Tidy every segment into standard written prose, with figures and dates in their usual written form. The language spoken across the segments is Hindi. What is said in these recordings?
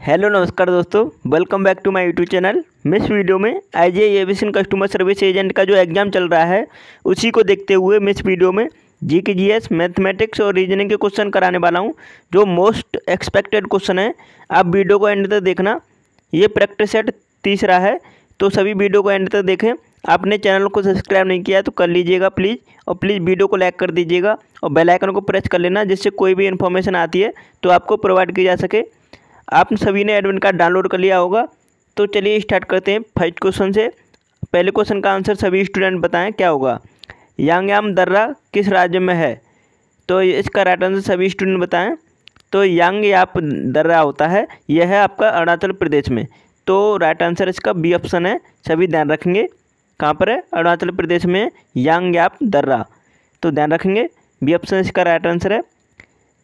हेलो नमस्कार दोस्तों, welcome back to my YouTube channel. मैं इस वीडियो में IGI aviation customer service agent का जो एग्ज़ाम चल रहा है उसी को देखते हुए मैं इस वीडियो में जीके जीएस मैथमेटिक्स और रीजनिंग के क्वेश्चन कराने वाला हूं, जो मोस्ट एक्सपेक्टेड क्वेश्चन है। आप वीडियो को एंड तक देखना। ये प्रैक्टिस सेट तीसरा है, तो सभी वीडियो को एंड तक देखें। आपने चैनल को सब्सक्राइब नहीं किया है तो कर लीजिएगा प्लीज़, और प्लीज़ वीडियो को लाइक कर दीजिएगा और बेल आइकन को प्रेस कर लेना, जिससे कोई भी इन्फॉर्मेशन आती है तो आपको प्रोवाइड की जा सके। आप सभी ने एडमिट कार्ड डाउनलोड कर लिया होगा, तो चलिए स्टार्ट करते हैं फर्स्ट क्वेश्चन से। पहले क्वेश्चन का आंसर सभी स्टूडेंट बताएं क्या होगा। यांगयाम दर्रा किस राज्य में है? तो इसका राइट आंसर सभी स्टूडेंट बताएं। तो यांगयाप दर्रा होता है, यह है आपका अरुणाचल प्रदेश में। तो राइट आंसर इसका बी ऑप्शन है, सभी ध्यान रखेंगे। कहाँ पर है? अरुणाचल प्रदेश में यांगयाप दर्रा, तो ध्यान रखेंगे बी ऑप्शन इसका राइट आंसर है।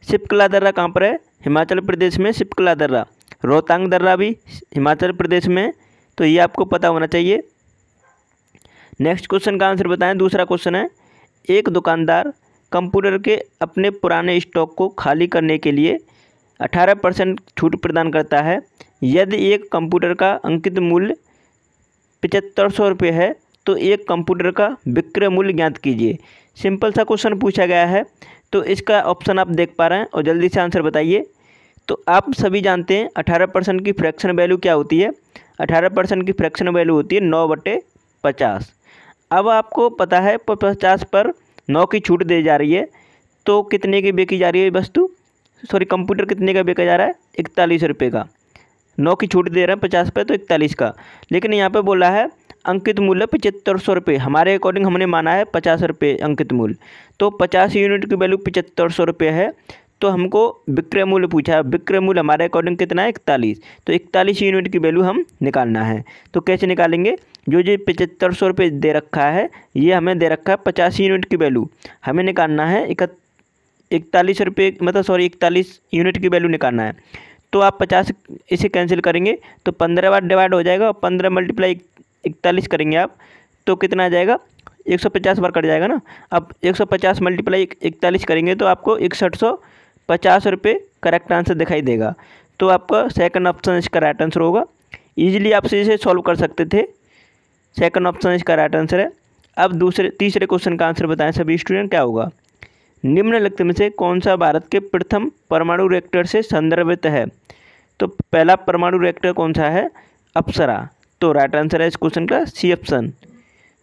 शिपकला दर्रा कहाँ पर है? हिमाचल प्रदेश में शिपकला दर्रा। रोहतांग दर्रा भी हिमाचल प्रदेश में, तो ये आपको पता होना चाहिए। नेक्स्ट क्वेश्चन का आंसर बताएं। दूसरा क्वेश्चन है, एक दुकानदार कंप्यूटर के अपने पुराने स्टॉक को खाली करने के लिए 18% छूट प्रदान करता है। यदि एक कंप्यूटर का अंकित मूल्य 7500 रुपये है तो एक कंप्यूटर का विक्रय मूल्य ज्ञात कीजिए। सिंपल सा क्वेश्चन पूछा गया है, तो इसका ऑप्शन आप देख पा रहे हैं और जल्दी से आंसर बताइए। तो आप सभी जानते हैं 18% की फ्रैक्शन वैल्यू क्या होती है। 18% की फ्रैक्शन वैल्यू होती है 9/50। अब आपको पता है 50 पर 9 की छूट दी जा रही है, तो कितने की बेची जा रही है वस्तु, कंप्यूटर कितने का बेचा जा रहा है? 41 रुपये का। 9 की छूट दे रहे हैं 50 पे, तो 41 का। लेकिन यहाँ पे बोला है अंकित मूल्य 7500 रुपये। हमारे अकॉर्डिंग हमने माना है 50 रुपये अंकित मूल्य, तो 50 यूनिट की वैल्यू 7500 रुपये है। तो हमको विक्रय मूल्य पूछा है, विक्रय मूल्य हमारे अकॉर्डिंग कितना है? 41। तो 41 यूनिट की वैल्यू हम निकालना है। तो कैसे निकालेंगे? जो 7500 रुपये दे रखा है, ये हमें दे रखा है 50 यूनिट की वैल्यू, हमें निकालना है 41 रुपये, 41 यूनिट की वैल्यू निकालना है। तो आप 50 इसे कैंसिल करेंगे तो 15 बार डिवाइड हो जाएगा, और 15 मल्टीप्लाई 41 करेंगे आप, तो कितना आ जाएगा? 150 बार कट जाएगा ना। अब 150 मल्टीप्लाई 41 करेंगे तो आपको 6150 रुपये करेक्ट आंसर दिखाई देगा। तो आपका सेकंड ऑप्शन इसका राइट आंसर होगा। ईजिली आप इसे सॉल्व कर सकते थे, सेकंड ऑप्शन इसका राइट आंसर है। अब तीसरे क्वेश्चन का आंसर बताएं सभी स्टूडेंट, क्या होगा। निम्नलिखित में से कौन सा भारत के प्रथम परमाणु रिएक्टर से संदर्भित है? तो पहला परमाणु रिएक्टर कौन सा है? अप्सरा। तो राइट आंसर है इस क्वेश्चन का सी ऑप्शन,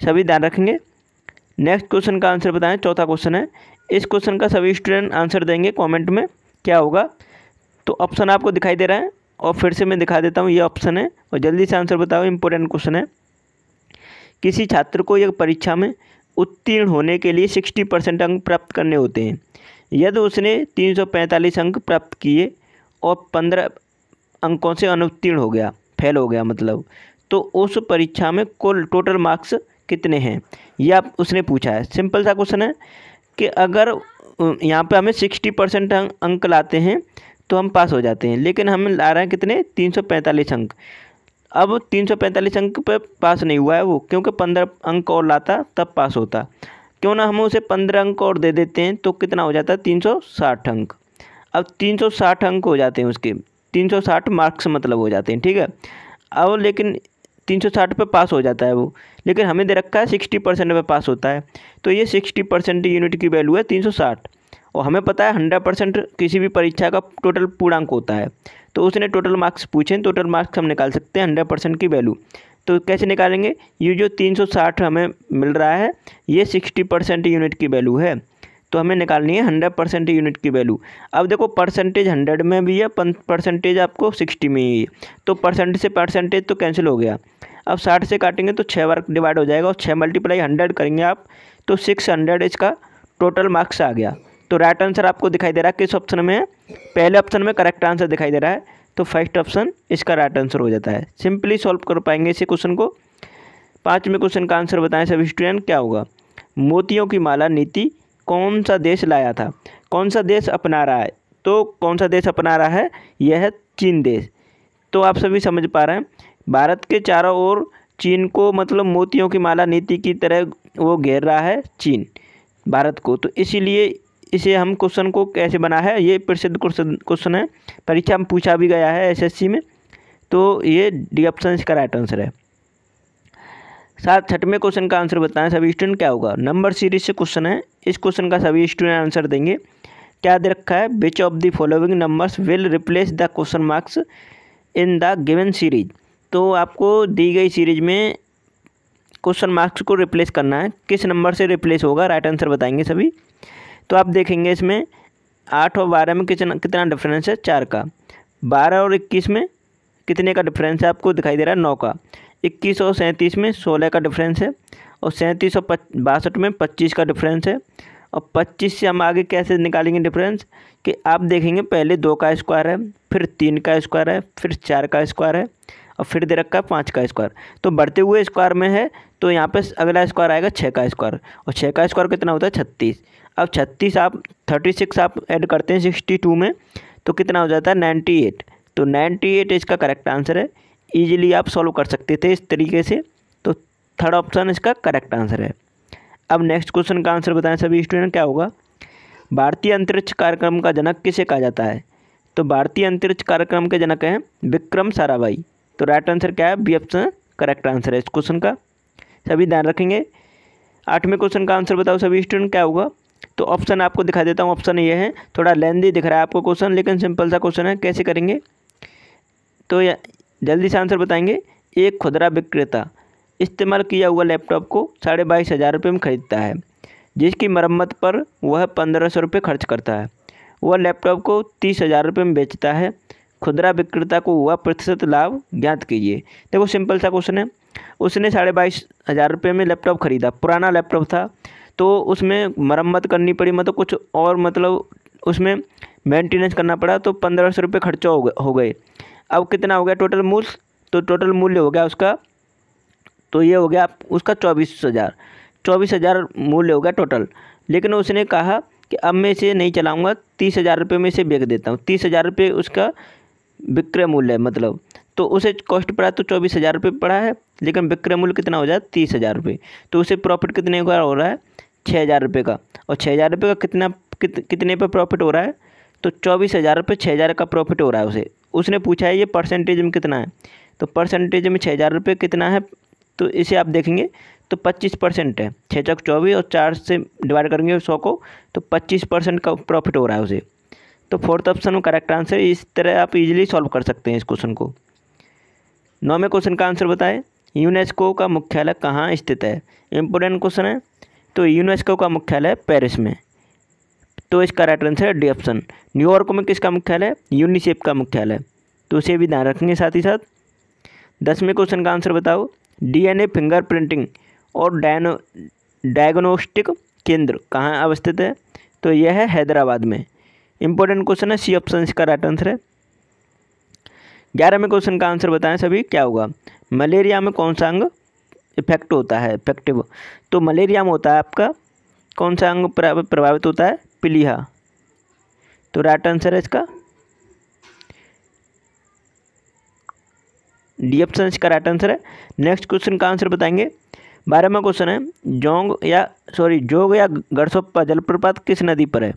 सभी ध्यान रखेंगे। नेक्स्ट क्वेश्चन का आंसर बताएं। चौथा क्वेश्चन है, इस क्वेश्चन का सभी स्टूडेंट आंसर देंगे कमेंट में, क्या होगा। तो ऑप्शन आपको दिखाई दे रहा है, और फिर से मैं दिखा देता हूँ, ये ऑप्शन है, और जल्दी से आंसर बताओ। इंपॉर्टेंट क्वेश्चन है। किसी छात्र को यह परीक्षा में उत्तीर्ण होने के लिए 60% अंक प्राप्त करने होते हैं। यदि उसने 345 अंक प्राप्त किए और 15 अंकों से अनुत्तीर्ण हो गया, फेल हो गया मतलब, तो उस परीक्षा में कुल टोटल मार्क्स कितने हैं, यह आप उसने पूछा है। सिंपल सा क्वेश्चन है कि अगर यहाँ पे हमें 60% अंक लाते हैं तो हम पास हो जाते हैं, लेकिन हम ला रहे हैं कितने? 345 अंक। अब 345 अंक पे पास नहीं हुआ है वो, क्योंकि 15 अंक और लाता तब पास होता। क्यों ना हम उसे 15 अंक और दे देते हैं, तो कितना हो जाता है? 360 अंक। अब 360 अंक हो जाते हैं उसके, 360 मार्क्स मतलब हो जाते हैं, ठीक है। अब लेकिन 360 पे पास हो जाता है वो, लेकिन हमें दे रखा है 60% पे पास होता है, तो ये 60% यूनिट की वैल्यू है 360। और हमें पता है 100% किसी भी परीक्षा का टोटल पूर्णांक होता है, तो उसने टोटल मार्क्स पूछे, टोटल मार्क्स हम निकाल सकते हैं 100% की वैल्यू। तो कैसे निकालेंगे? ये जो 360 हमें मिल रहा है, ये 60% यूनिट की वैल्यू है, तो हमें निकालनी है 100% यूनिट की वैल्यू। अब देखो परसेंटेज 100 में भी है, परसेंटेज आपको 60 में ही है, तो परसेंटेज से परसेंटेज तो कैंसिल हो गया। अब 60 से काटेंगे तो 6 बार डिवाइड हो जाएगा, और 6 मल्टीप्लाई 100 करेंगे आप, तो 600 इसका टोटल मार्क्स आ गया। तो राइट आंसर आपको दिखाई दे रहा है किस ऑप्शन में है? पहले ऑप्शन में करेक्ट आंसर दिखाई दे रहा है, तो फर्स्ट ऑप्शन इसका राइट आंसर हो जाता है। सिंपली सॉल्व कर पाएंगे इसी क्वेश्चन को। पाँचवें क्वेश्चन का आंसर बताएं सभी स्टूडेंट, क्या होगा। मोतियों की माला नीति कौन सा देश लाया था? कौन सा देश अपना रहा है? तो कौन सा देश अपना रहा है? यह है चीन देश। तो आप सभी समझ पा रहे हैं, भारत के चारों ओर चीन को मतलब मोतियों की माला नीति की तरह वो घेर रहा है चीन भारत को, तो इसीलिए इसे हम क्वेश्चन को कैसे बना है, ये प्रसिद्ध क्वेश्चन है, परीक्षा में पूछा भी गया है एसएससी में। तो ये डी ऑप्शन इसका राइट आंसर है। छठवें क्वेश्चन का आंसर बताएं सभी स्टूडेंट क्या होगा। नंबर सीरीज से क्वेश्चन है, इस क्वेश्चन का सभी स्टूडेंट आंसर देंगे। क्या दे रखा है, which of the following numbers will replace the question marks in the given series. तो आपको दी गई सीरीज में क्वेश्चन मार्क्स को रिप्लेस करना है, किस नंबर से रिप्लेस होगा, राइट आंसर बताएंगे सभी। तो आप देखेंगे इसमें 8 और 12 में कितना डिफरेंस है, 4 का। 12 और 21 में कितने का डिफरेंस है, आपको दिखाई दे रहा है 9 का। 21 और 37 में 16 का डिफरेंस है, और 37 और 62 में 25 का डिफरेंस है। और 25 से हम आगे कैसे निकालेंगे डिफरेंस, कि आप देखेंगे पहले 2 का स्क्वायर है, फिर 3 का स्क्वायर है, फिर 4 का स्क्वायर है, और फिर दे रखा है 5 का स्क्वायर। तो बढ़ते हुए स्क्वायर में है, तो यहाँ पे अगला स्क्वायर आएगा 6 का स्क्वायर, और 6 का स्क्वायर कितना होता है 36। अब 36 आप 36 आप ऐड करते हैं 62 में, तो कितना हो जाता है 98। तो 98 इसका करेक्ट आंसर है। ईजिली आप सॉल्व कर सकते थे इस तरीके से, तो थर्ड ऑप्शन इसका करेक्ट आंसर है। अब नेक्स्ट क्वेश्चन का आंसर बताएं सभी स्टूडेंट क्या होगा। भारतीय अंतरिक्ष कार्यक्रम का जनक किसे कहा जाता है। तो भारतीय अंतरिक्ष कार्यक्रम के जनक हैं विक्रम साराभाई। तो राइट आंसर क्या है, बी ऑप्शन करेक्ट आंसर है इस क्वेश्चन का, सभी ध्यान रखेंगे। 8वें क्वेश्चन का आंसर बताओ सभी स्टूडेंट क्या होगा। तो ऑप्शन आपको दिखा देता हूँ, ऑप्शन ये है, थोड़ा लेंदी दिख रहा है आपको क्वेश्चन, लेकिन सिंपल सा क्वेश्चन है, कैसे करेंगे तो जल्दी से आंसर बताएंगे। एक खुदरा विक्रेता इस्तेमाल किया हुआ लैपटॉप को 22,500 रुपये में खरीदता है, जिसकी मरम्मत पर वह 1,500 रुपये खर्च करता है। वह लैपटॉप को 30,000 रुपये में बेचता है। खुदरा विक्रेता को हुआ प्रतिशत लाभ ज्ञात कीजिए। देखो सिंपल सा क्वेश्चन है, उसने 22,500 रुपये में लैपटॉप खरीदा, पुराना लैपटॉप था, तो उसमें मरम्मत करनी पड़ी, मतलब कुछ और मतलब उसमें मेंटेनेंस करना पड़ा, तो 1,500 रुपये खर्चा हो गए। अब कितना हो गया टोटल मूल्य, तो टोटल मूल्य हो गया उसका, तो ये हो गया उसका 24,000 मूल्य हो गया टोटल। लेकिन उसने कहा कि अब मैं इसे नहीं चलाऊँगा, 30,000 रुपये में इसे बेच देता हूँ। 30,000 रुपये उसका विक्रय मूल्य है, मतलब तो उसे कॉस्ट पड़ा तो 24,000 रुपये पड़ा है, लेकिन विक्रय मूल्य कितना हो जाए 30,000 रुपये। तो उसे प्रॉफिट कितने का हो रहा है, 6,000 रुपये का। और 6,000 रुपये का कितने पे प्रॉफिट हो रहा है, तो 24,000 रुपये 6,000 का प्रॉफिट हो रहा है उसने पूछा है ये परसेंटेज में कितना है। तो परसेंटेज में 6,000 रुपये कितना है, तो इसे आप देखेंगे तो 25% है। 6 चौक 24 और 4 से डिवाइड करेंगे 100 को, तो 25% का प्रॉफिट हो रहा है उसे। तो फोर्थ ऑप्शन में करेक्ट आंसर। इस तरह आप इजीली सॉल्व कर सकते हैं इस क्वेश्चन को। 9वें क्वेश्चन का आंसर बताएं। यूनेस्को का मुख्यालय कहाँ स्थित है। इंपोर्टेंट क्वेश्चन है। तो यूनेस्को का मुख्यालय पेरिस में, तो इसका राइट आंसर है डी ऑप्शन। न्यूयॉर्क में किसका मुख्यालय, यूनिसेफ का मुख्यालय, तो उसे भी ध्यान रखेंगे साथ ही साथ। 10वें क्वेश्चन का आंसर बताओ। डीएनए फिंगरप्रिंटिंग और डायग्नोस्टिक केंद्र कहाँ अवस्थित है। तो यह है हैदराबाद में। इंपॉर्टेंट क्वेश्चन है, सी ऑप्शन इसका राइट आंसर है। 11वें क्वेश्चन का आंसर बताएं सभी क्या होगा। मलेरिया में कौन सा अंग इफेक्ट होता है, इफेक्टिव। तो मलेरिया में होता है आपका कौन सा अंग प्रभावित होता है, प्लीहा। तो राइट आंसर है इसका डी ऑप्शन इसका राइट आंसर है। नेक्स्ट क्वेश्चन का आंसर बताएंगे। 12वां क्वेश्चन है। जोग या गढ़सोप्पा जलप्रपात किस नदी पर है।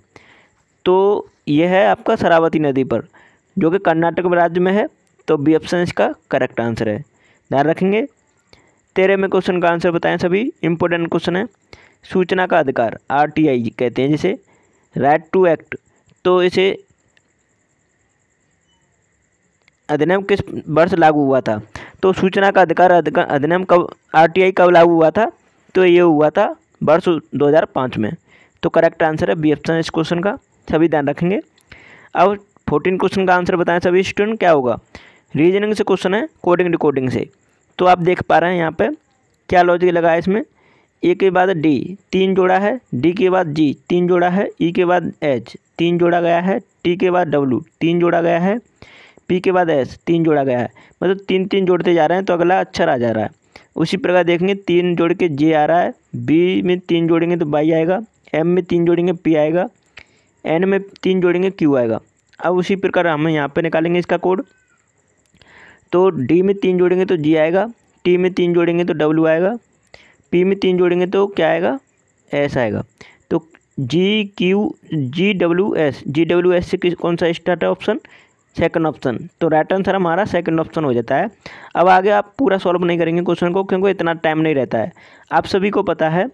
तो यह है आपका शरावती नदी पर, जो कि कर्नाटक राज्य में है। तो बी ऑप्शन इसका करेक्ट आंसर है, ध्यान रखेंगे। 13वें क्वेश्चन का आंसर बताएं सभी। इंपॉर्टेंट क्वेश्चन है। सूचना का अधिकार RTI कहते हैं जिसे, राइट टू एक्ट। तो इसे अधिनियम किस वर्ष लागू हुआ था। तो सूचना का अधिकार अधिनियम कब, RTI कब लागू हुआ था। तो ये हुआ था वर्ष 2005 में। तो करेक्ट आंसर है बी ऑप्शन इस क्वेश्चन का, सभी ध्यान रखेंगे। अब 14 क्वेश्चन का आंसर बताएं सभी स्टूडेंट क्या होगा। रीजनिंग से क्वेश्चन है, कोडिंग डिकोडिंग से। तो आप देख पा रहे हैं यहाँ पे क्या लॉजिक लगा है इसमें। ए के बाद डी 3 जोड़ा है, डी के बाद जी 3 जोड़ा है, ई के बाद एच 3 जोड़ा गया है, टी के बाद डब्ल्यू 3 जोड़ा गया है, पी के बाद एस 3 जोड़ा गया है। मतलब 3 जोड़ते जा रहे हैं तो अगला अक्षर आ जा रहा है। उसी प्रकार देखेंगे 3 जोड़ के जे आ रहा है, बी में 3 जोड़ेंगे तो बाई आएगा, एम में 3 जोड़ेंगे पी आएगा, एन में 3 जोड़ेंगे क्यू आएगा। अब उसी प्रकार हम यहाँ पे निकालेंगे इसका कोड। तो डी में 3 जोड़ेंगे तो जी आएगा, टी में 3 जोड़ेंगे तो डब्ल्यू आएगा, पी में 3 जोड़ेंगे तो क्या आएगा, एस आएगा। तो GWS से कौन सा स्टार्ट है ऑप्शन, सेकंड ऑप्शन। तो राइट आंसर हमारा सेकंड ऑप्शन हो जाता है। अब आगे आप पूरा सॉल्व नहीं करेंगे क्वेश्चन को, क्योंकि इतना टाइम नहीं रहता है। आप सभी को पता है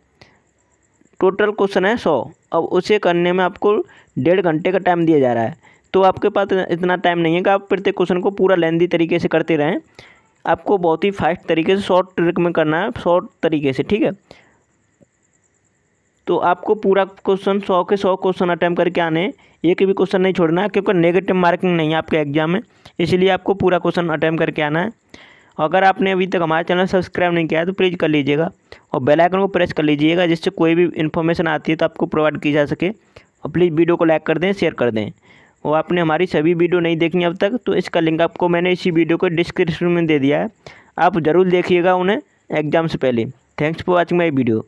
टोटल क्वेश्चन है 100, अब उसे करने में आपको 1.5 घंटे का टाइम दिया जा रहा है। तो आपके पास इतना टाइम नहीं है कि आप प्रत्येक क्वेश्चन को पूरा लेंदी तरीके से करते रहें। आपको बहुत ही फास्ट तरीके से शॉर्ट ट्रिक में करना है, शॉर्ट तरीके से, ठीक है। तो आपको पूरा क्वेश्चन 100 के 100 क्वेश्चन अटैम्प्ट करके आने, एक भी क्वेश्चन नहीं छोड़ना है, क्योंकि नेगेटिव मार्किंग नहीं है आपके एग्जाम में, इसलिए आपको पूरा क्वेश्चन अटैम्प्ट करके आना है। अगर आपने अभी तक हमारा चैनल सब्सक्राइब नहीं किया है तो प्लीज़ कर लीजिएगा और बेल आइकन को प्रेस कर लीजिएगा, जिससे कोई भी इन्फॉर्मेशन आती है तो आपको प्रोवाइड की जा सके। और प्लीज़ वीडियो को लाइक कर दें, शेयर कर दें। और आपने हमारी सभी वीडियो नहीं देखी अब तक तो इसका लिंक आपको मैंने इसी वीडियो को डिस्क्रिप्शन में दे दिया है, आप ज़रूर देखिएगा उन्हें एग्जाम से पहले। Thanks for watching my video.